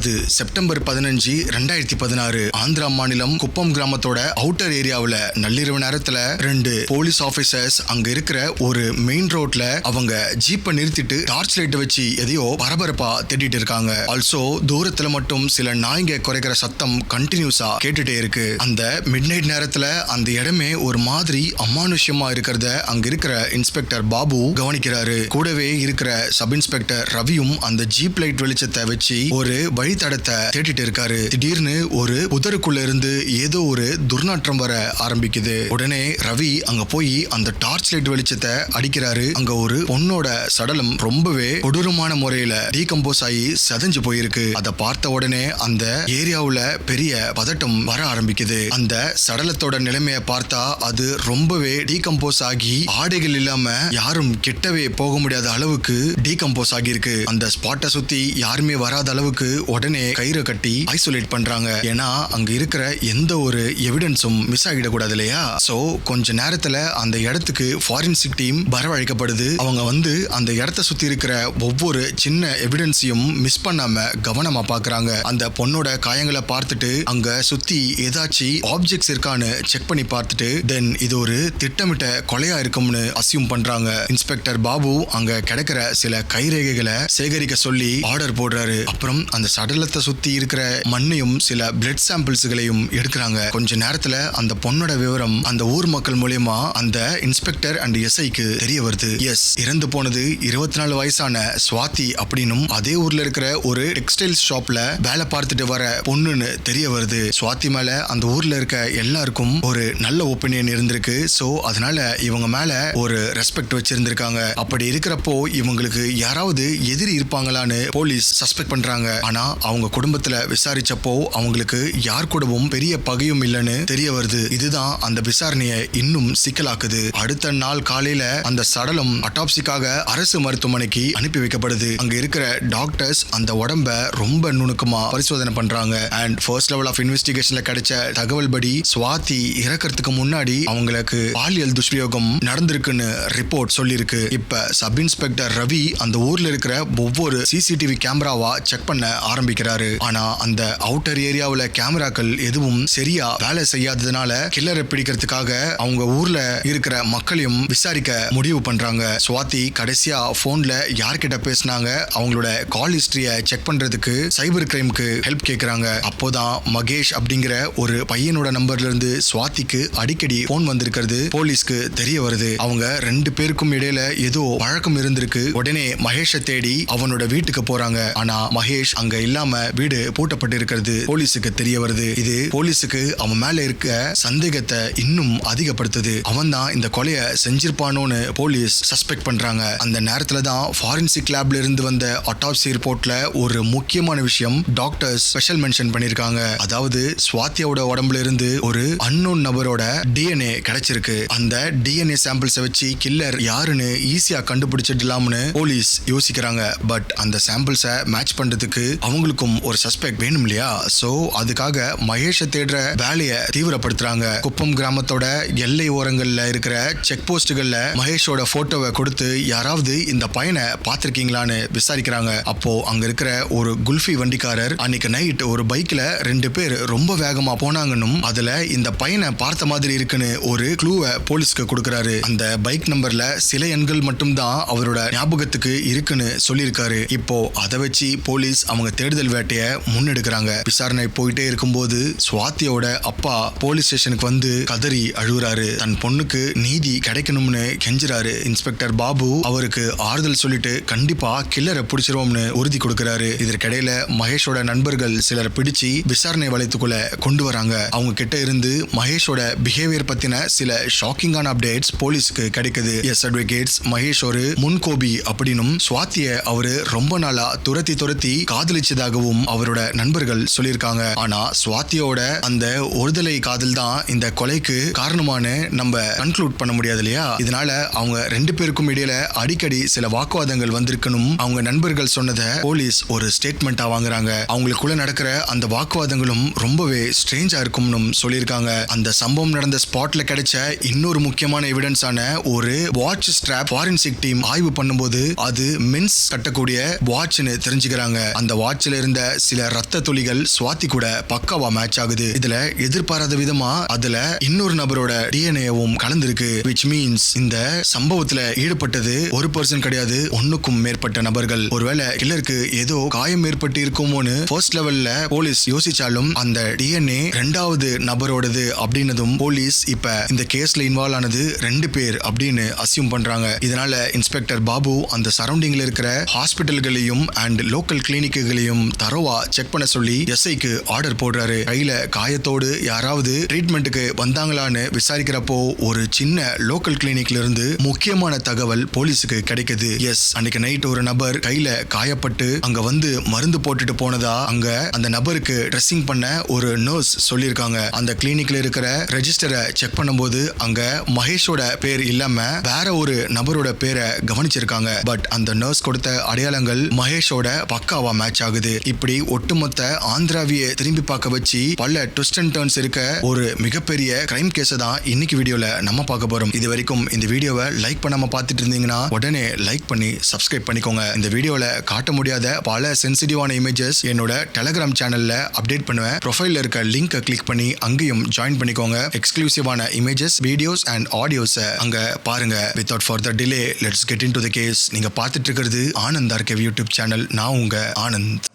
அது செப்டம்பர் 15, 2016 ஆந்திரா மாநிலம் குப்பம் கிராமத்தோட அவுட்டர் ஏரியாவுல நள்ளிரவு நேரத்துல 2 போலீஸ் ஆபீசர்ஸ் அங்க இருக்கிற ஒரு மெயின் ரோட்ல அவங்க ஜீப்பை நிறுத்திட்டு டார்ச் லைட் வச்சு எதையோ பரபரப்பா தேடிட்டு இருக்காங்க. ஆல்சோ தூரத்துல மட்டும் சில நாய்ங்க குறைக்கிற சத்தம் கண்டினியூஸா கேட்டுட்டே இருக்கு. அந்த மிட் நைட் நேரத்துல அந்த இடமே ஒரு மாதிரி அமானுஷ்யமா இருக்கிறத அங்க இருக்கிற இன்ஸ்பெக்டர் பாபு கவனிக்கிறாரு. கூடவே இருக்கிற சப் இன்ஸ்பெக்டர் ரவியும் அந்த ஜீப் லைட் வெளிச்சத்தை வச்சு ஒரு வழித்தடத்தை தேடிட்டு இருக்காரு. திடீர்னு ஒரு புதருக்குள்ள இருந்து ஏதோ ஒரு துர்நாற்றம் வர ஆரம்பிக்குது. உடனே ரவி அங்க போய் அந்த டார்ச் லைட் வெளிச்சத்தை அடிக்கிறாரு. அங்க ஒரு பொண்ணோட சடலம் ரொம்பவே கொடூரமான முறையில டீகம்போஸ் ஆகி செதஞ்சு போயிருக்கு. அதை பார்த்த உடனே அந்த ஏரியாவுல பெரிய பதட்டம் வர ஆரம்பிக்குது. அந்த சடலத்தோட நிலைமையை பார்த்தா அது ரொம்பவே டீகம்போஸ் ஆகி ஆடைகள் இல்லாம யாரும் கிட்டவே போக முடியாத அளவுக்கு டீகம்போஸ் ஆகி இருக்கு. அந்த ஸ்பாட்டை சுத்தி யாருமே வராத அளவுக்கு உடனே கயிறு கட்டி ஐசோலேட் பண்றாங்க. ஏன்னா அங்க இருக்கிற எந்த ஒரு எவிடன்ஸும் மிஸ் ஆகிடக்கூடாது இல்லையா. சோ கொஞ்ச நேரத்துல அந்த இடத்துக்கு ஃபாரன்சிக் டீம் வரவழைக்கப்படுது. அவங்க வந்து அந்த இடத்தை சுத்தி இருக்கிற ஒவ்வொரு சின்ன எவிடன்ஸையும் மிஸ் பண்ணாம கவனமா பாக்குறாங்க. அந்த பொண்ணோட காயங்களை பார்த்துட்டு அங்க சுத்தி ஏதாச்சும் ஆப்ஜெக்ட்ஸ் இருக்கான்னு செக் பண்ணி பார்த்துட்டு தென் இது ஒரு திட்டமிட்ட கொலையா இருக்கும்னு அசியூம் பண்றாங்க. இன்ஸ்பெக்டர் பாபு அங்க கிடைக்கிற சில கைரேகைகளை சேகரிக்க சொல்லி ஆர்டர் போடுறாரு. அப்புறம் அந்த சடலத்தை சுத்தி இருக்கிற மண்ணையும் சில பிளட் சாம்பிள்ஸ்களையும் எடுக்கிறாங்க. கொஞ்ச நேரத்துல அந்த பொண்ணோட விவரம் அந்த ஊர் மக்கள் மூலமா அந்த இன்ஸ்பெக்டர் அண்ட் எஸ்ஐக்கு தெரிய வருது. எஸ், இறந்து போனது 24 வயசான சுவாதி அப்படின்னும் அதே ஊர்ல இருக்கிற ஒரு டெக்ஸ்டைல் ஷாப்ல வேலை பார்த்துட்டு வர பொண்ணுன்னு தெரிய வருது. சுவாதி மேல அந்த ஊர்ல இருக்க எல்லாருக்கும் ஒரு நல்ல ஒப்பீனியன் இருந்திருக்கு. சோ அதனால இவங்க மேல ஒரு ரெஸ்பெக்ட் வச்சிருந்திருக்காங்க. அப்படி இருக்கிறப்போ இவங்களுக்கு யாராவது எதிரி இருப்பாங்களான்னு போலீஸ் சஸ்பெக்ட் பண்றாங்க. ஆனா அவங்க குடும்பத்துல விசாரிச்சப்போ அவங்களுக்கு யார் கூடவும் பெரிய பகையும் இல்லைன்னு தெரிய வருது. இதுதான் அந்த விசாரணையை இன்னும் சிக்கலாக்குது. அடுத்த நாள் காலையில அந்த சடலம் அட்டாப்சிக்காக அரசு மருத்துவமனைக்கு அனுப்பி வைக்கப்படுது. அங்க இருக்கிற டாக்டர்ஸ் அந்த உடம்ப ரொம்ப நுணுக்கமா பரிசோதனை பண்றாங்க. அண்ட் ஃபர்ஸ்ட் லெவல் ஆஃப் இன்வெஸ்டிகேஷன்ல கிடைச்ச தகவல் படி சுவாதி இறக்கிறதுக்கு முன்னாடி அவங்களுக்கு பாலியல் துஷ்பிரயோகம் நடந்திருக்குன்னு ரிப்போர்ட் சொல்லிருக்கு. இப்ப சப் இன்ஸ்பெக்டர் ரவி அந்த ஊர்ல இருக்கிற ஒவ்வொரு சிசிடிவி கேமராவா செக் பண்ண ஆரம்பிக்கிறாரு. ஆனா அந்த அவுட்டர் ஏரியாவுல கேமராக்கள் எதுவும் சரியா வேலை செய்யாததுனால கில்லரை பிடிக்கிறதுக்காக அவங்க ஊர்ல இருக்கிற மக்களையும் விசாரிக்க முடிவு பண்றாங்க. சுவாதி கடைசியா போன்ல யார்கிட்ட பேசினாங்க அவங்களோட கால் ஹிஸ்டரிய செக் பண்றதுக்கு சைபர் கிரைம்க்கு ஹெல்ப் கேக்குறாங்க. அப்போதான் மகேஷ் அப்படிங்கிற ஒரு பையனோட நம்பர்ல இருந்து சுவாதிக்கு அடிக்கடி போன் வந்திருக்கிறது போலீஸ்க்கு தெரிய வருது. அவங்க 2 பேருக்கும் இடையில ஏதோ பழக்கம் இருந்திருக்கு. உடனே மகேஷை தேடி அவனோட வீட்டுக்கு போறாங்க. ஆனா மகேஷ் அங்க இல்லாம வீடு பூட்டப்பட்டு இருக்கிறது போலீஸுக்கு தெரிய வருது. இது போலீஸுக்கு அவன் மேல இருக்க சந்தேகத்தை இன்னும் அதிகப்படுத்துது. அவன் தான் இந்த கொலையை செஞ்சிருப்பானோன்னு போலீஸ் சஸ்பெக்ட் பண்றாங்க. அந்த நேரத்துல தான் ஃபாரன்சிக் லேப்ல இருந்து வந்த ஆட்டாப்சி ரிப்போர்ட்ல ஒரு முக்கியமான விஷயம் டாக்டர்ஸ் ஸ்பெஷல் மென்ஷன் பண்ணிருக்காங்க. அதாவது சுவாதியோட உடம்புல இருந்து ஒரு அன்னோன் நபரோட டிஎன்ஏ கிடைச்சிருக்கு. அந்த டிஎன்ஏ சாம்பிள்ஸ் வச்சு கில்லர் யாருன்னு ஈஸியா கண்டுபிடிச்சிடலாம்னு போலீஸ் யோசிக்கிறாங்க. பட் அந்த சாம்பிள்ஸை மேட்ச் பண்றதுக்கு அவங்களுக்கும் ஒரு சஸ்பெக்ட் வேணும் இல்லையா. சோ அதுக்காக மகேஷை தேடுற வேலையை தீவிரப்படுத்துறாங்க. குப்பம் கிராமத்தோட எல்லை ஓரங்கள்ல இருக்கிற செக் போஸ்டுகள்ல மகேஷோட போட்டோவை கொடுத்து யாராவது இந்த பையனை பார்த்திருக்கீங்களான்னு விசாரிக்கிறாங்க. அப்போ அங்க இருக்கிற ஒரு குல்ஃபி வண்டிக்காரர் அன்னைக்கு நைட் ஒரு பைக்ல 2 பேர் ரொம்ப வேகமா போனாங்கன்னும் அதுல இந்த பையனை பார்த்த மாதிரி இருக்குன்னு ஒரு க்ளூவை போலீஸ்க்கு கொடுக்கறாரு. அந்த பைக் நம்பர்ல சில எண்கள் மட்டும்தான் அவரோட ஞாபகத்துக்கு இருக்குன்னு சொல்லியிருக்காரு. இப்போ அதை வச்சு போலீஸ் அவங்க தேடுதல் வேட்டைய முன்னெடுக்கிறாங்க. விசாரணை போயிட்டே இருக்கும்போது சுவாதியோட அப்பா போலீஸ் ஸ்டேஷனுக்கு வந்து கதறி அழுகுறாரு. தன் பொண்ணுக்கு நீதி கிடைக்கணும்னு கெஞ்சுறாரு. இன்ஸ்பெக்டர் பாபு அவருக்கு ஆறுதல் சொல்லிட்டு கண்டிப்பா கில்லரை பிடிச்சிருவோம்னு உறுதி கொடுக்கிறாரு. இதற்கிடையில மகேஷோட நண்பர்கள் சிலர் பிடிச்சு விசாரணை வளையத்துக்குள்ள கொண்டு வராங்க. அவங்க கிட்ட இருந்து மகேஷோட பிஹேவியர் பத்தின சில ஷாக்கிங்கான அப்டேட்ஸ் போலீஸ்க்கு கிடைக்குது. எஸ் அட்வொகேட்ஸ், மகேஷ் ஒரு முன்கோபி அப்படின்னும் சுவாதிய அவரு ரொம்ப நாளா துரத்தி காதலிச்சதாகவும் அவரோட நண்பர்கள் சொல்லியிருக்காங்க. ஆனா சுவாதியோட அந்த ஒருதலை காதல் தான் இந்த கொலைக்கு காரணமான நம்ம கன்க்ளூட் பண்ண முடியாது இல்லையா. இதனால அவங்க 2 பேருக்கும் இடையில அடிக்கடி சில வாக்குவாதங்கள் வந்திருக்கணும் அவங்க நண்பர்கள் சொன்னதை போலீஸ் ஒரு ஸ்டேட்மெண்டா வாங்குறாங்க. அவங்களுக்குள்ள நடக்கிற அந்த வாக்குவாதங்களும் ரொம்பவே ஸ்ட்ரேஞ்சா இருக்கும்னு சொல்லியிருக்காங்க. அந்த சம்பவம் நடந்த ஸ்பாட்ல கிடைச்ச இன்னொரு முக்கியமான எவிடன்ஸான ஒரு வாட்ச் ஸ்ட்ராப் ஃபாரன்சிக் டீம் ஆய்வு பண்ணும்போது அது மென்ஸ் கட்டக்கூடிய வாட்ச்னு தெரிஞ்சுக்கிறாங்க. அந்த வாட்ச்ல கழுத்துல இருந்த சில ரத்த துளிகள் சுவாதி கூட பக்காவா மேட்ச் ஆகுது. இதுல எதிர்பாராத விதமா அதுல இன்னொரு நபரோட டிஎன்ஏவும் கலந்திருக்கு. which means இந்த சம்பவத்துல ஈடுபட்டது ஒரு பர்சன் கிடையாது, ஒன்னுக்கும் மேற்பட்ட நபர்கள். ஒருவேளை கில்லருக்கு ஏதோ காயம் ஏற்பட்டு இருக்குமோன்னு ஃபர்ஸ்ட் லெவல்ல போலீஸ் யோசிச்சாலும் அந்த டிஎன்ஏ ரெண்டாவது நபரோடது அப்படின்னதும் போலீஸ் இப்ப இந்த கேஸ்ல இன்வால்வ் ஆனது 2 பேர் அப்படின்னு அசியூம் பண்றாங்க. இதனால இன்ஸ்பெக்டர் பாபு அந்த சரௌண்டிங்ல இருக்கிற ஹாஸ்பிட்டல்களையும் அண்ட் லோக்கல் கிளினிக்குகளையும் தரோவா செக் பண்ண சொல்லி எஸ்ஐக்கு ஆர்டர் போடுறாரு. கையில காயத்தோடு யாராவது ட்ரீட்மெண்ட்டுக்கு வந்தாங்களான்னு விசாரிக்கிறப்போ ஒரு சின்ன லோக்கல் கிளினிக்ல இருந்து முக்கியமான தகவல் போலீஸுக்கு கிடைக்குது. எஸ், அன்னைக்கு நைட் ஒரு நபர் கையில காயப்பட்டு அங்க வந்து மருந்து போட்டுட்டு போனதா அங்க அந்த நபருக்கு ட்ரெஸ்ஸிங் பண்ண ஒரு நர்ஸ் சொல்லியிருக்காங்க. அந்த கிளினிக்ல இருக்கிற ரெஜிஸ்டரை செக் பண்ணும்போது அங்க மகேஷோட பேர் இல்லாம வேற ஒரு நபரோட பேரை கவனிச்சிருக்காங்க. பட் அந்த நர்ஸ் கொடுத்த அடையாளங்கள் மகேஷோட பக்காவா மேட்ச் ஆகுது. இப்படி ஒட்டுமொத்த ஆந்திராவியை திரும்பி பார்க்க வச்சு பல ட்விஸ்ட் அண்ட் டர்ன்ஸ் இருக்க ஒரு மிகப்பெரிய கிரைம் கேஸை தான் இன்னைக்கு வீடியோல நம்ம பார்க்க போறோம். இது வரைக்கும் இந்த வீடியோவை லைக் பண்ணாம பார்த்துட்டு இருந்தீங்கன்னா உடனே லைக் பண்ணி சப்ஸ்கிரைப் பண்ணிக்கோங்க. இந்த வீடியோல காட்ட முடியாத பல சென்சிட்டிவான இமேஜஸ் என்னோட டெலிகிராம் சேனல்ல அப்டேட் பண்ணுவேன். ப்ரொஃபைல்ல இருக்க லிங்கை கிளிக் பண்ணி அங்கேயும் ஜாயின் பண்ணிக்கோங்க. எக்ஸ்க்ளூசிவான இமேஜஸ், வீடியோஸ் அண்ட் ஆடியோஸ் அங்க பாருங்க. Without further delay let's get into the case. நீங்க பார்த்துட்டு இருக்கிறது ஆனந்த் ஆர்கேவ் யூடியூப் சேனல். நான் உங்க ஆனந்த்.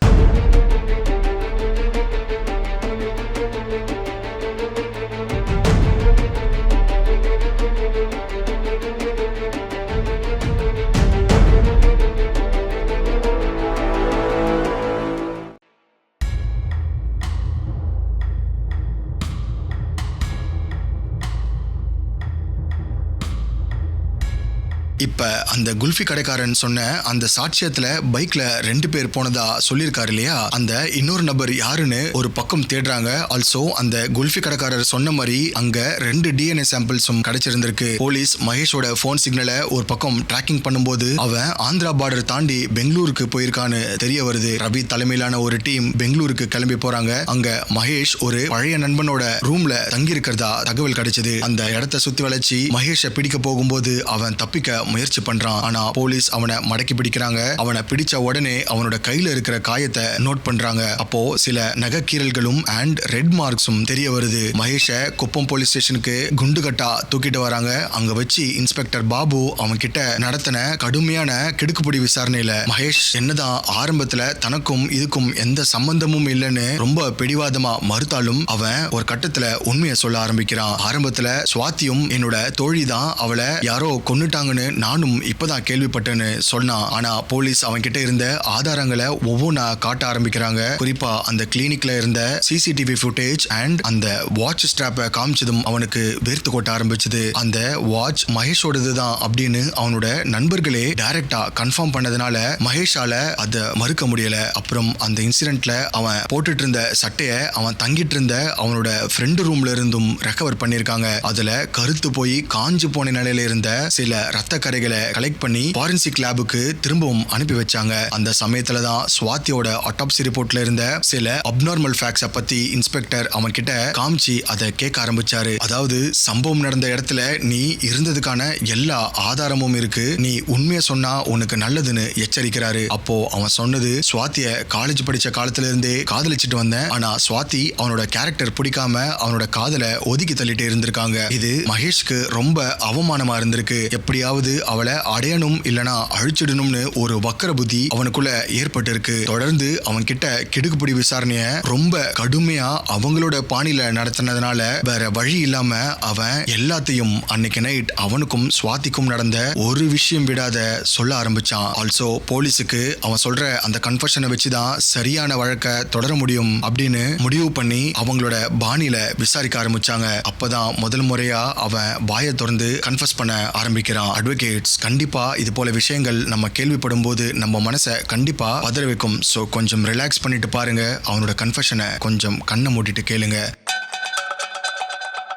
இப்ப அந்த குல்ஃபி கடைக்காரன் சொன்ன அந்த சாட்சியத்துல பைக்ல 2 பேர் போனதா சொல்லியிருக்காரு இல்லையா, அந்த இன்னொரு நபர் யாருன்னு ஒரு பக்கம் தேடுறாங்க. ஆல்சோ அந்த குல்ஃபி கடைக்காரர் சொன்ன மாதிரி அங்க 2 டிஎன்ஏ சாம்பிள்ஸும் கிடைச்சிருந்திருக்கு. போலீஸ் மகேஷோட போன் சிக்னலை ஒரு பக்கம் டிராக்கிங் பண்ணும்போது அவன் ஆந்திரா பார்டர் தாண்டி பெங்களூருக்கு போயிருக்கான்னு தெரிய வருது. ரவி தலைமையிலான ஒரு டீம் பெங்களூருக்கு கிளம்பி போறாங்க. அங்க மகேஷ் ஒரு பழைய நண்பனோட ரூம்ல தங்கி இருக்கிறதா தகவல் கிடைச்சது. அந்த இடத்தை சுத்தி வளைச்சி மகேஷை பிடிக்க போகும்போது அவன் தப்பிக்க முயற்சி பண்றான். ஆனா போலீஸ் அவனை மடக்கி பிடிக்கிறாங்க. அவனை பிடிச்ச உடனே அவனோட கையில இருக்கிற காயத்தை நோட் பண்றாங்க. அப்போ சில நகைக்கீரல்களும் அண்ட் ரெட் மார்க்ஸும் தெரிய வருது. மகேஷ குப்பம் போலீஸ் ஸ்டேஷனுக்கு குண்டு கட்டா தூக்கிட்டு வராங்க. அங்க வச்சு இன்ஸ்பெக்டர் பாபு அவன் கிட்ட நடத்தின கடுமையான கிடுக்குப்பிடி விசாரணையில மகேஷ் என்னதான் ஆரம்பத்துல தனக்கும் இதுக்கும் எந்த சம்பந்தமும் இல்லைன்னு ரொம்ப பிடிவாதமா மறுத்தாலும் அவன் ஒரு கட்டத்துல உண்மையை சொல்ல ஆரம்பிக்கிறான். ஆரம்பத்துல சுவாதியும் என்னோட தோழி தான், அவளை யாரோ கொன்னுட்டாங்கன்னு நானும் இப்பதான் கேள்விப்பட்டேன்னு சொன்னான். ஆனா போலீஸ் அவன் கிட்ட இருந்த ஆதாரங்களை ஒவ்வொன்றா காட்ட ஆரம்பிக்கிறாங்க. குறிப்பா அந்த கிளினிக்ல இருந்த சிசிடிவி ஃபுட்டேஜ் அண்ட் அந்த வாட்ச் ஸ்ட்ராப்பை காமிச்சதும் அவனுக்கு வேர்த்து கொட்ட ஆரம்பிச்சது. அந்த வாட்ச் மகேஷோடது தான் அப்படின்னு அவனோட நண்பர்களே டைரக்டா கன்ஃபார்ம் பண்ணதுனால மகேஷால அதை மறுக்க முடியல. அப்புறம் அந்த இன்சிடென்ட்ல அவன் போட்டுட்டு இருந்த சட்டையை அவன் தங்கிட்டு இருந்த அவனோட ஃப்ரெண்டு ரூம்ல இருந்தும் ரெக்கவர் பண்ணிருக்காங்க. அதுல கருத்து போய் காஞ்சு போன நிலையில இருந்த சில ரத்த கரைகளை கலெக்ட் பண்ணி ஃபாரன்சிக் லேபுக்கு திரும்பவும் அனுப்பி வச்சாங்க. அந்த சமயத்துல தான் சுவாதியோட ஆட்டோப்சி ரிப்போர்ட்ல இருந்த சில அப்நார்மல் ஃபேக்ட்ஸை பத்தி இன்ஸ்பெக்டர் அவன் கிட்ட காமிச்சு அதை கேட்க ஆரம்பிச்சாரு. அதாவது சம்பவம் நடந்த இடத்துல நீ இருந்ததுக்கான எல்லா ஆதாரமும் இருக்கு, நீ உண்மையை சொன்னா உனக்கு நல்லதுன்னு எச்சரிக்கிறாரு. அப்போ அவன் சொன்னது, சுவாதிய காலேஜ் படிச்ச காலத்துல இருந்தே காதலிச்சுட்டு வந்தேன், ஆனா சுவாதி அவனோட கேரக்டர் பிடிக்காம அவனோட காதலை ஒதுக்கி தள்ளிட்டு இருந்திருக்காங்க. இது மகேஷ்க்கு ரொம்ப அவமானமா இருந்திருக்கு. எப்படியாவது அவளை அடையணும் இல்லனா அழிச்சிடணும்னு ஒரு வக்கர புத்தி அவனுக்குள்ள ஏற்பட்டு இருக்கு. தொடர்ந்து அவன் கிட்ட கிடுக்குப்பிடி விசாரணைய ரொம்ப கடுமையா அவங்களோட பாணியில நடத்தினதுனால வேற வழி இல்லாம அவன் எல்லாத்தையும் அன்னைக்கு நைட் அவனுக்கும் சுவாதிக்கும் நடந்த ஒரு விஷயம் விடாத சொல்ல ஆரம்பிச்சான். ஆல்சோ போலீஸுக்கு அவன் சொல்ற அந்த கன்ஃபெஷனை வச்சுதான் சரியான வழக்க தொடர முடியும் அப்படின்னு முடிவு பண்ணி அவங்களோட பாணியில விசாரிக்க ஆரம்பிச்சாங்க. அப்பதான் முதல் முறையா அவன் வாயை திறந்து கன்ஃபஸ் பண்ண ஆரம்பிக்கிறான். அட்வொகேட்ஸ், கண்டிப்பா இது போல விஷயங்கள் நம்ம கேள்விப்படும் போது நம்ம மனசை கண்டிப்பா பதற வைக்கும். சோ கொஞ்சம் ரிலாக்ஸ் பண்ணிட்டு பாருங்க. அவனோட கன்ஃபெஷனை கொஞ்சம் கண்ணை மூடிட்டு கேளுங்க.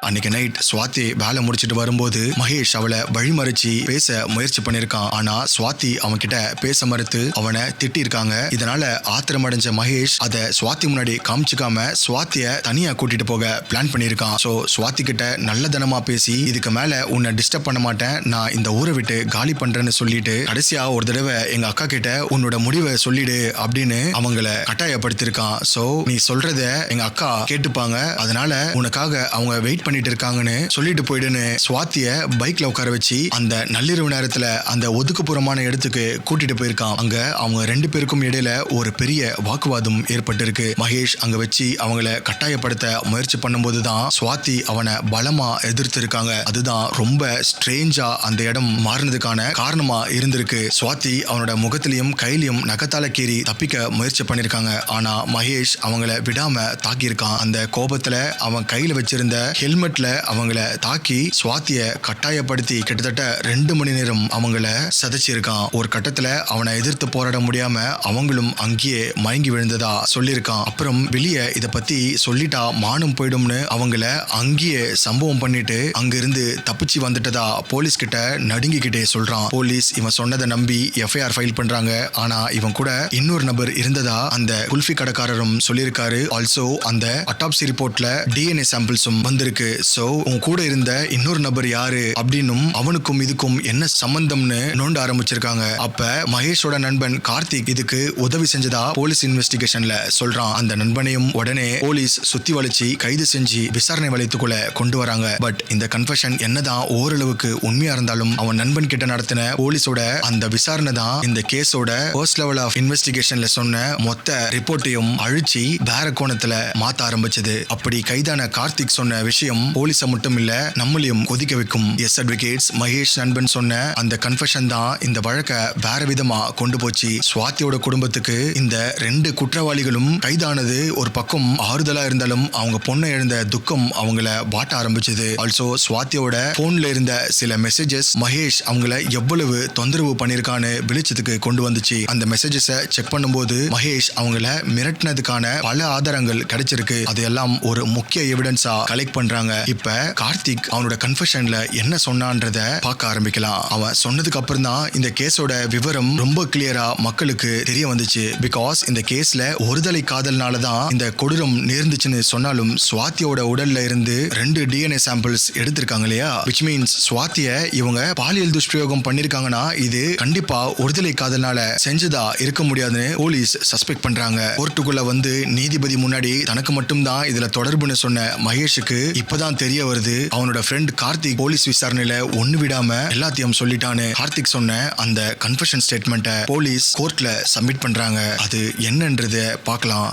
அன்னைக்கு நைட் சுவாதி வேலை முடிச்சிட்டு வரும்போது மகேஷ் அவளை வழிமறிச்சு பேச முயற்சி பண்ணிருக்கான். ஆனா சுவாதி அவன் கிட்ட பேச மறுத்து அவனை திட்டி இருக்காங்க. இதனால ஆத்திரமடைஞ்ச மகேஷ் அதை சுவாதி முன்னாடி காமிச்சுக்காம சுவாத்திய தனியா கூட்டிட்டு போக பிளான் பண்ணிருக்கான். சோ சுவாதி கிட்ட நல்லதனமா பேசி இதுக்கு மேல உன்னை டிஸ்டர்ப் பண்ண மாட்டேன், நான் இந்த ஊரை விட்டு காலி பண்றேன்னு சொல்லிட்டு கடைசியா ஒரு தடவை எங்க அக்கா கிட்ட உன்னோட முடிவை சொல்லிடு அப்படின்னு அவங்கள கட்டாயப்படுத்திருக்கான். சோ நீ சொல்றத எங்க அக்கா கேட்டுப்பாங்க, அதனால உனக்காக அவங்க வெயிட் பண்ணிட்டு இருக்காங்கன்னு சொல்லிட்டு போயிடுன்னு சுவாத்திய பைக்ல உட்கார வச்சு அந்த நள்ளிரவு நேரத்துல அந்த ஒதுக்குப்புறமான இடத்துக்கு கூட்டிட்டு போயிருக்கான். அங்க அவங்க ரெண்டு பேருக்கும் இடையில ஒரு பெரிய வாக்குவாதம் ஏற்பட்டு இருக்கு. மகேஷ் அங்க வச்சு அவங்கள கட்டாயப்படுத்த முயற்சி பண்ணும்போதுதான் சுவாதி அவனை பலமா எதிர்த்து இருக்காங்க. அதுதான் ரொம்ப ஸ்ட்ரேஞ்சா அந்த இடம் மாறினதுக்கான காரணமா இருந்திருக்கு. சுவாதி அவனோட முகத்திலையும் கையிலையும் நகத்தால கீறி தப்பிக்க முயற்சி பண்ணிருக்காங்க. ஆனா மகேஷ் அவங்கள விடாம தாக்கி இருக்கான். அந்த கோபத்துல அவன் கையில வச்சிருந்த ஹெல்மெட்ல அவங்கள தாக்கி சுவாத்திய கட்டாயப்படுத்தி கிட்டத்தட்ட 2 மணி நேரம் அவங்கள சதைச்சிருக்கான். ஒரு கட்டத்துல அவனை எதிர்த்து போராட முடியாம அவங்களும் அங்கேயே மயங்கி விழுந்ததா சொல்லியிருக்கான். அப்புறம் வெளியே இத பத்தி சொல்லிட்டா மானம் போயிடும்னு அவங்கள அங்கேயே சம்பவம் பண்ணிட்டு அங்கிருந்து தப்பிச்சு வந்துட்டதா போலீஸ் கிட்ட நடுங்கிக்கிட்டே சொல்றான். போலீஸ் இவன் சொன்னதை நம்பி எஃப்ஐஆர் ஃபைல் பண்றாங்க. ஆனா இவன் கூட இன்னொரு நபர் இருந்ததா அந்த குல்ஃபி கடைக்காரரும் சொல்லியிருக்காரு. ஆல்சோ அந்த அட்டாப்சி ரிப்போர்ட்ல டிஎன்ஏ சாம்பிள்ஸும் வந்திருக்கு. சோ உன் கூட இருந்த இன்னொரு நபர் யாரு அப்படின்னும் அவனுக்கும் இதுக்கும் என்ன சம்பந்தம்னு நோண்ட ஆரம்பிச்சிருக்காங்க. அப்ப மகேஷோட நண்பன் கார்த்திக் இதுக்கு உதவி செஞ்சதா போலீஸ் இன்வெஸ்டிகேஷன்ல சொல்றான். அந்த நண்பனையும் உடனே போலீஸ் சுத்தி வளைச்சு கைது செஞ்சு விசாரணை வளையத்துக்குள்ள கொண்டு வராங்க. பட் இந்த கன்ஃபெஷன் என்னதான் ஓரளவுக்கு உண்மையா இருந்தாலும் அவன் நண்பன் கிட்ட நடத்தின போலீஸோட அந்த விசாரணை தான் இந்த கேஸோட ஃபர்ஸ்ட் லெவல் ஆஃப் இன்வெஸ்டிகேஷன்ல சொன்ன மொத்த ரிப்போர்ட்டையும் அழிச்சு வேற கோணத்துல மாத்த ஆரம்பிச்சது. அப்படி கைதான கார்த்திக் சொன்ன விஷயம் போலீஸ மட்டும் இல்ல நம்மளையும் கொதிக்க வைக்கும். எஸ் அட்வொகேட்ஸ், மகேஷ் நண்பன் சொன்ன அந்த கன்ஃபெஷன் தான் இந்த வழக்க வேற விதமா கொண்டு போச்சு. சுவாத்தியோட குடும்பத்துக்கு இந்த 2 குற்றவாளிகளும் கைதானது ஒரு பக்கம் ஆறுதலா இருந்தாலும் அவங்க பொண்ணை இழந்த துக்கம் அவங்கள வாட்ட ஆரம்பிச்சது. ஆல்சோ சுவாத்தியோட போன்ல இருந்த சில மெசேஜஸ் மகேஷ் அவங்கள எவ்வளவு தொந்தரவு பண்ணிருக்கான்னு வெளிச்சத்துக்கு கொண்டு வந்துச்சு. அந்த மெசேஜஸ செக் பண்ணும்போது மகேஷ் அவங்கள மிரட்டினதுக்கான பல ஆதாரங்கள் கிடைச்சிருக்கு. அதையெல்லாம் ஒரு முக்கிய எவிடன்ஸா கலெக்ட் பண்றாங்க. இப்ப கார்த்திக் அவனோட கன்ஃபெஷன்ல என்ன சொன்னான்றத பார்க்க ஆரம்பிக்கலாம். அவன் சொன்னதுக்கு அப்புறம் தான் இந்த கேஸோட விவரம் ரொம்ப கிளியரா மக்களுக்கு தெரிய வந்துச்சு. பிகாஸ் இந்த கேஸ்ல ஒருதலை காதல்னால தான் இந்த கொடூரம் நேர்ந்துச்சுன்னு சொன்னாலும் சுவாத்தியோட உடல்ல இருந்து 2 டிஎன்ஏ சாம்பிள்ஸ் எடுத்திருக்காங்க இல்லையா, which means சுவாத்திய இவங்க பாலியல் துஷ்பிரயோகம் பண்ணிருக்காங்கன்னா இது கண்டிப்பா ஒருதலை காதல்னால செஞ்சதா இருக்க முடியாதுன்னு போலீஸ் சஸ்பெக்ட் பண்றாங்க. கோர்ட்டுக்குள்ள வந்து நீதிபதி முன்னாடி தனக்கு மட்டும் தான் இதுல தொடர்புன்னு சொன்ன மகேஷுக்கு இப்பதான் தெரிய வருது அவனோட ஃப்ரெண்ட் கார்த்திக் போலீஸ் விசாரணையில ஒண்ணு விடாம எல்லாத்தையும் சொல்லிட்டான்னு. கார்த்திக் சொன்ன அந்த கன்ஃபெஷன் ஸ்டேட்மெண்ட்டை போலீஸ் கோர்ட்ல சப்மிட் பண்றாங்க. அது என்னன்றத பார்க்கலாம்.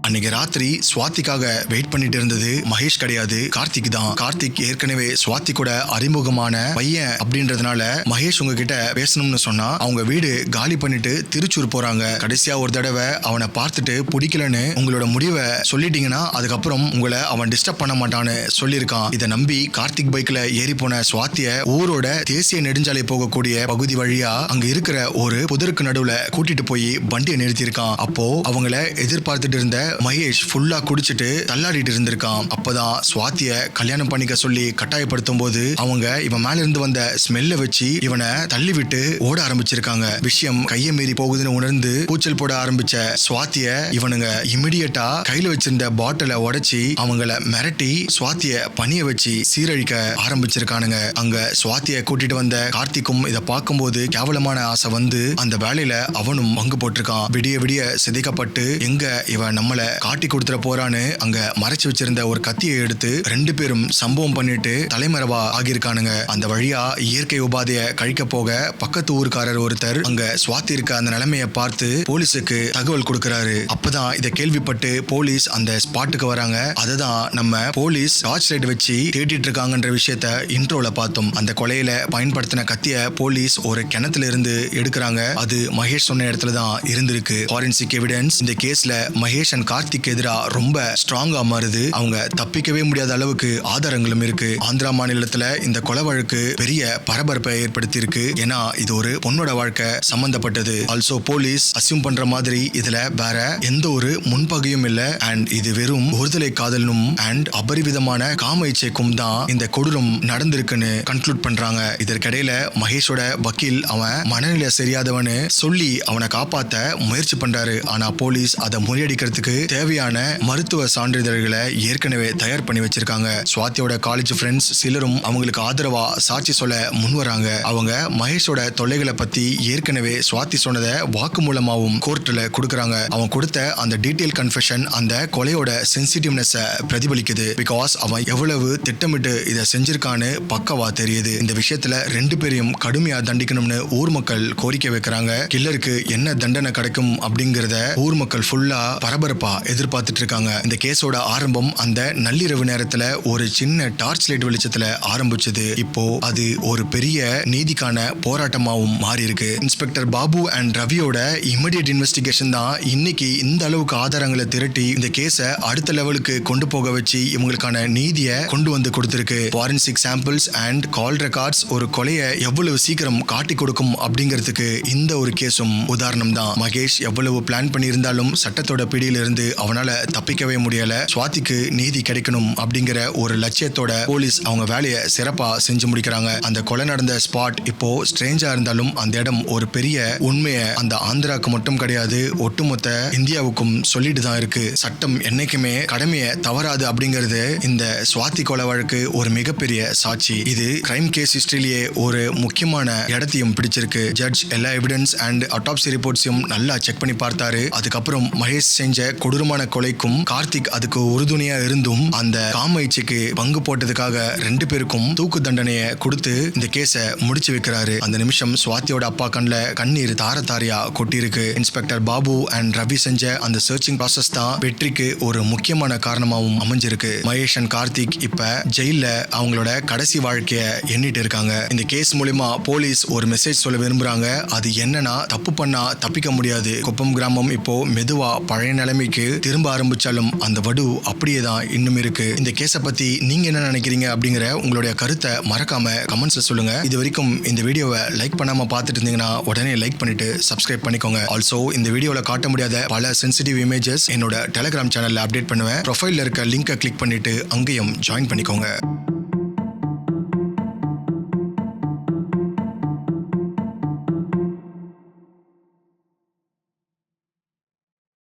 அன்னைக்கு ராத்திரி சுவாதிக்காக வெயிட் பண்ணிட்டு இருந்தது மகேஷ் கிடையாது, கார்த்திக் தான். கார்த்திக் ஏற்கனவே சுவாதி கூட அறிமுகமான பையன் அப்படின்றதுனால மகேஷ் உங்ககிட்ட பேசணும்னு சொன்னா அவங்க வீடு காலி பண்ணிட்டு திருச்சூர் போறாங்க. கடைசியா ஒரு தடவை அவனை பார்த்துட்டு பிடிக்கலன்னு உங்களோட முடிவை சொல்லிட்டீங்கன்னா அதுக்கப்புறம் உங்களை அவன் டிஸ்டர்ப் பண்ண மாட்டான்னு சொல்லியிருக்கான். இதை நம்பி கார்த்திக் பைக்ல ஏறி போன சுவாத்திய ஊரோட தேசிய நெடுஞ்சாலை போகக்கூடிய பகுதி வழியா அங்க இருக்கிற ஒரு புதருக்கு நடுவுல கூட்டிட்டு போய் வண்டியை நிறுத்தியிருக்கான். அப்போ அவங்கள எதிர்பார்த்துட்டு இருந்த மகேஷ் ஃபுல்லா குடிச்சிட்டு தள்ளாடிட்டு இருந்திருக்கான். அப்பதான் சுவாத்திய கல்யாணம் பண்ணிக்க சொல்லி கட்டாயப்படுத்தும் போது அவங்க இவன் மேல இருந்து வந்த ஸ்மெல்ல வச்சு இவனை தள்ளி விட்டு ஓட ஆரம்பிச்சிருக்காங்க. விஷயம் கையை மீறி போகுதுன்னு உணர்ந்து கூச்சல் போட ஆரம்பிச்ச சுவாத்திய இவனுங்க இமிடியேட்டா கையில வச்சிருந்த பாட்டிலை உடைச்சி அவங்கள மிரட்டி சுவாத்திய பணிய வச்சு சீரழிக்க ஆரம்பிச்சிருக்கானுங்க. அங்க சுவாத்திய கூட்டிட்டு வந்த கார்த்திக்கும் இதை பார்க்கும்போது கேவலமான ஆசை வந்து அந்த வேலையில அவனும் பங்கு போட்டிருக்கான். விடிய விடிய சிதைக்கப்பட்டு எங்க இவன் நம்மள காட்டி கொடுத்துற போறான்னு அங்க மறைச்சு வச்சிருந்த ஒரு கத்தியை எடுத்து 2 பேரும் சம்பவம் பண்ணிட்டு தலைமறைவா ஆகியிருக்கானுங்க. அந்த வழியா இயற்கை உபாதைய கழிக்க போக பக்கத்து ஊருக்காரர் ஒருத்தர் அங்க சுவாதி இருக்க அந்த நிலைமையை பார்த்து போலீஸுக்கு தகவல் கொடுக்கிறாரு. அப்பதான் இதை கேள்விப்பட்டு போலீஸ் அந்த ஸ்பாட்டுக்கு வராங்க. அதுதான் நம்ம போலீஸ் டார்ச் லைட் வச்சு தேடிட்டு இருக்காங்கன்ற விஷயத்த இன்ட்ரோல பார்த்தோம். அந்த கொலையில பயன்படுத்தின கத்திய போலீஸ் ஒரு கிணத்துல இருந்து எடுக்கிறாங்க. அது மகேஷ் சொன்ன இடத்துல தான் இருந்திருக்கு. ஃபாரன்சிக் எவிடன்ஸ் இந்த கேஸ்ல மகேஷ் அண்ட் கார்த்திக் எதிரா ரொம்ப ஸ்ட்ராங்கா மாறுது. அவங்க தப்பிக்கவே முடியாத அளவுக்கு ஆதாரங்களும் இருக்கு. ஆந்திரா மாநிலத்துல இந்த கொலை வழக்கு பெரிய பரபரப்பை ஏற்படுத்தி இருக்கு. ஏன்னா இது ஒரு பொண்ணோட வாழ்க்கை சம்பந்தப்பட்டது. ஆல்சோ போலீஸ் அசியூம் பண்ற மாதிரி இதுல வேற எந்த ஒரு முன்பகையும் இல்ல. அண்ட் இது வெறும் ஒருதலை காதலும் அண்ட் அபரிவிதமான காம இச்சைக்கும் தான் இந்த கொடூரம் நடந்திருக்குன்னு கன்க்ளூட் பண்றாங்க. இதற்கிடையில மகேஷோட வக்கீல் அவன் மனநிலை சரியாதவனு சொல்லி அவனை காப்பாத்த முயற்சி பண்றாரு. ஆனா போலீஸ் அதை முறியடிக்கிறதுக்கு தேவையான மருத்துவ சான்றிதழ்களை ஏற்கனவே தயார் பண்ணி வச்சிருக்காங்க. சுவாதியோட காலேஜ் ஃப்ரெண்ட்ஸ் சிலரும் அவங்களுக்கு ஆதரவா சாட்சி சொல்ல முன்வராங்க. அவங்க மகேஷோட தொல்லைகளை பத்தி ஏற்கனவே சுவாதி சொன்னதை வாக்குமூலமாவும் கோர்ட்ல கொடுக்கறாங்க. அவன் கொடுத்த அந்த டீடைல் கன்ஃபெஷன் அந்த கொலையோட சென்சிட்டிவ்னஸ் பிரதிபலிக்குது. பிகாஸ் அவன் எவ்வளவு திட்டமிட்டு இதை செஞ்சிருக்கான்னு பக்கவா தெரியுது. இந்த விஷயத்துல 2 பேரையும் கடுமையா தண்டிக்கணும்னு ஊர் மக்கள் கோரிக்கை வைக்கிறாங்க. கில்லருக்கு என்ன தண்டனை கிடைக்கும் அப்படிங்கறத ஊர் மக்கள் ஃபுல்லா பரபரப்பா எதிர்பார்த்துட்டு இருக்காங்க. இந்த கேஸோட ஆரம்பம் அந்த நள்ளிரவு நேரத்துல ஒரு சின்ன டார்ச் லைட் வெளிச்சத்துல ஆரம்பிச்சது. இப்போ அது ஒரு பெரிய நீதிக்கான போராட்டமாவும் மாறி இருக்கு. இன்ஸ்பெக்டர் பாபு அண்ட் ரவியோட இமிடியேட் இன்வெஸ்டிகேஷன் தான் இன்னைக்கு இந்த அளவுக்கு ஆதாரங்களை திரட்டி இந்த கேஸை அடுத்த லெவலுக்கு கொண்டு போக வச்சு இவங்களுக்கான நீதியை கொண்டு வந்து கொடுத்திருக்கு. Forensic samples and call records ஒரு கொலையை எவ்வளவு சீக்கிரம் காட்டி கொடுக்கும் அப்படிங்கிறதுக்கு இந்த ஒரு கேஸும் உதாரணம் தான். மகேஷ் எவ்வளவு பிளான் பண்ணி இருந்தாலும் சட்டத்தோட பிடியில இருந்து அவனால தப்பிக்கவே முடியல. சுவாதிக்கு நீதி கிடைக்கணும் அப்படிங்கிற ஒரு லட்சியத்தோட போலீஸ் அவங்க வேலையை சிறப்பா செஞ்சு முடிக்கிறாங்க. அந்த கொலை நடந்த ஸ்பாட் இப்போ ஸ்ட்ரேஞ்சா இருந்தாலும் அந்த இடம் ஒரு பெரிய உண்மையை அந்த ஆந்திராக்கு மட்டும் கிடையாது, ஒட்டுமொத்த இந்தியாவுக்கும் சொல்லிட்டு தான் இருக்கு. சட்டம் என்னைக்குமே கடமையை தவறாது அப்படிங்கிறது இந்த சுவாதி கொலை வழக்கு ஒரு மிகப்பெரிய சாட்சி. இது கிரைம் கேஸ் ஹிஸ்டரியிலேயே ஒரு முக்கியமான இடத்தையும் பிடிச்சிருக்கு. ஜட்ஜ் எல்லா எவிடன்ஸ் அண்ட் அட்டாப்சி ரிப்போர்ட்ஸையும் நல்லா செக் பண்ணி பார்த்தாரு. அதுக்கப்புறம் மகேஷ் செஞ்ச கொடூரமான கொலைக்கும் கார்த்திக் அதுக்கு உறுதுணையா இருந்தும் அந்த காம இச்சைக்கு பங்கு போட்டதுக்காக 2 பேருக்கும் தூக்கு தண்டனையை கொடுத்து இந்த கேஸை முடிச்சு வைக்கிறாரு. அந்த நிமிஷம் சுவாதியோட அப்பா கண்ணுல கண்ணீர் தார தாரையா கொட்டிருக்கு. இன்ஸ்பெக்டர் பாபு அண்ட் ரவி செஞ்ச அந்த சர்ச்சிங் ப்ராசஸ் தான் வெற்றிக்கு ஒரு முக்கியமான காரணமாகவும் அமைஞ்சிருக்கு. மகேஷ் அண்ட் கார்த்திக் இப்ப ஜெயில அவங்களோட கடைசி வாழ்க்கைய எண்ணிட்டு இருக்காங்க. இந்த கேஸ் மூலமா போலீஸ் ஒரு மெசேஜ் சொல்ல விரும்புறாங்க. அது என்னன்னா, தப்பு பண்ணா தப்பிக்க முடியாது. குப்பம் கிராமம் இப்போ மெதுவா பழைய நிலைமைக்கு திரும்ப ஆரம்பிச்சாலும் அந்த வடு அப்படியே தான் இன்னும் இருக்கு. இந்த கேஸை பத்தி நீங்க என்ன நினைக்கிறீங்க அப்படிங்கிற உங்களுடைய கருத்தை மறக்காம கமெண்ட்ஸ்ல சொல்லுங்க. இது வரைக்கும் இந்த வீடியோவை லைக் பண்ணாம பார்த்துட்டு இருந்தீங்கன்னா உடனே லைக் பண்ணிட்டு சப்ஸ்கிரைப் பண்ணிக்கோங்க. ஆல்சோ இந்த வீடியோல காட்ட முடியாத பல சென்சிட்டிவ் இமேஜஸ் என்னோட டெலிகிராம் சேனல்ல அப்டேட் பண்ணுவேன். ப்ரொஃபைல்ல இருக்க லிங்கை கிளிக் பண்ணிட்டு அங்கேயும் ஜாயின் பண்ணிக்கோங்க.